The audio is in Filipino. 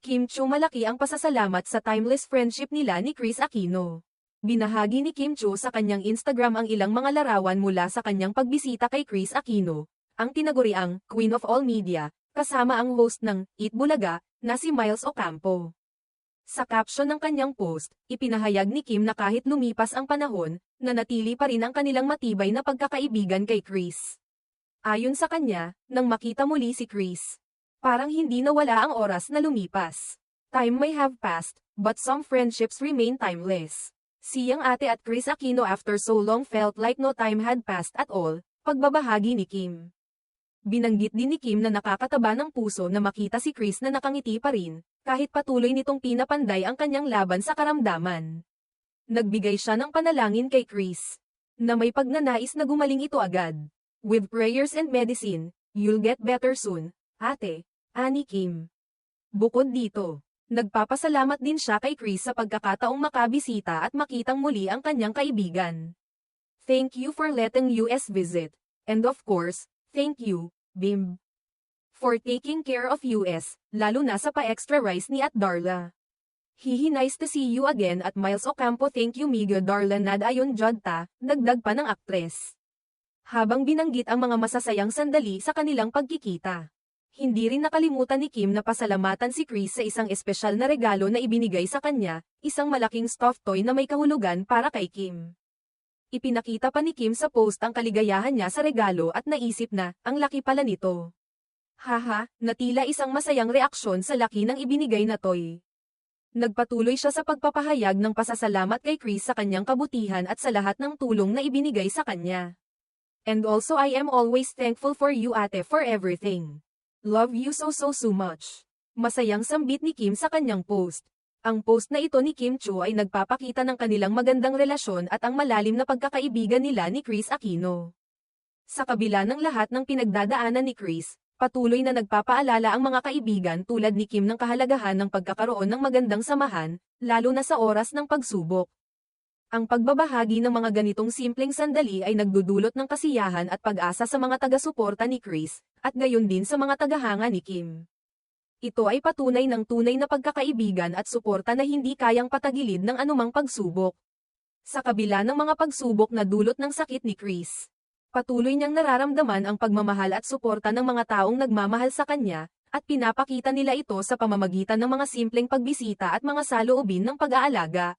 Kim Chiu, malaki ang pasasalamat sa timeless friendship nila ni Kris Aquino. Binahagi ni Kim Chiu sa kanyang Instagram ang ilang mga larawan mula sa kanyang pagbisita kay Kris Aquino, ang tinaguriang Queen of All Media, kasama ang host ng Eat Bulaga na si Miles Ocampo. Sa caption ng kanyang post, ipinahayag ni Kim na kahit lumipas ang panahon, nanatili pa rin ang kanilang matibay na pagkakaibigan kay Kris. Ayon sa kanya, nang makita muli si Kris, parang hindi nawala ang oras na lumipas. Time may have passed, but some friendships remain timeless. Siyang ate at Kris Aquino after so long felt like no time had passed at all, pagbabahagi ni Kim. Binanggit din ni Kim na nakakataba ng puso na makita si Kris na nakangiti pa rin, kahit patuloy nitong pinapanday ang kanyang laban sa karamdaman. Nagbigay siya ng panalangin kay Kris, na may pagnanais na gumaling ito agad. With prayers and medicine, you'll get better soon, ate, ani Kim. Bukod dito, nagpapasalamat din siya kay Kris sa pagkakataong makabisita at makitang muli ang kanyang kaibigan. Thank you for letting us visit. And of course, thank you, Bim, for taking care of us, lalo na sa pa-extra rice ni at Darla. Hihi, nice to see you again at Miles Ocampo. Thank you Migo Darla nad ayon Jodta, dagdag pa ng aktres. Habang binanggit ang mga masasayang sandali sa kanilang pagkikita. Hindi rin nakalimutan ni Kim na pasalamatan si Kris sa isang espesyal na regalo na ibinigay sa kanya, isang malaking stuffed toy na may kahulugan para kay Kim. Ipinakita pa ni Kim sa post ang kaligayahan niya sa regalo at naisip na, ang laki pala nito. Haha, natila isang masayang reaksyon sa laki ng ibinigay na toy. Nagpatuloy siya sa pagpapahayag ng pasasalamat kay Kris sa kanyang kabutihan at sa lahat ng tulong na ibinigay sa kanya. And also I am always thankful for you ate for everything. Love you so much. Masayang sambit ni Kim sa kanyang post. Ang post na ito ni Kim Chiu ay nagpapakita ng kanilang magandang relasyon at ang malalim na pagkakaibigan nila ni Kris Aquino. Sa kabila ng lahat ng pinagdadaanan ni Kris, patuloy na nagpapaalala ang mga kaibigan tulad ni Kim ng kahalagahan ng pagkakaroon ng magandang samahan, lalo na sa oras ng pagsubok. Ang pagbabahagi ng mga ganitong simpleng sandali ay nagdudulot ng kasiyahan at pag-asa sa mga taga-suporta ni Kris, at gayon din sa mga tagahanga ni Kim. Ito ay patunay ng tunay na pagkakaibigan at suporta na hindi kayang patagilid ng anumang pagsubok. Sa kabila ng mga pagsubok na dulot ng sakit ni Kris, patuloy niyang nararamdaman ang pagmamahal at suporta ng mga taong nagmamahal sa kanya, at pinapakita nila ito sa pamamagitan ng mga simpleng pagbisita at mga saloobin ng pag-aalaga.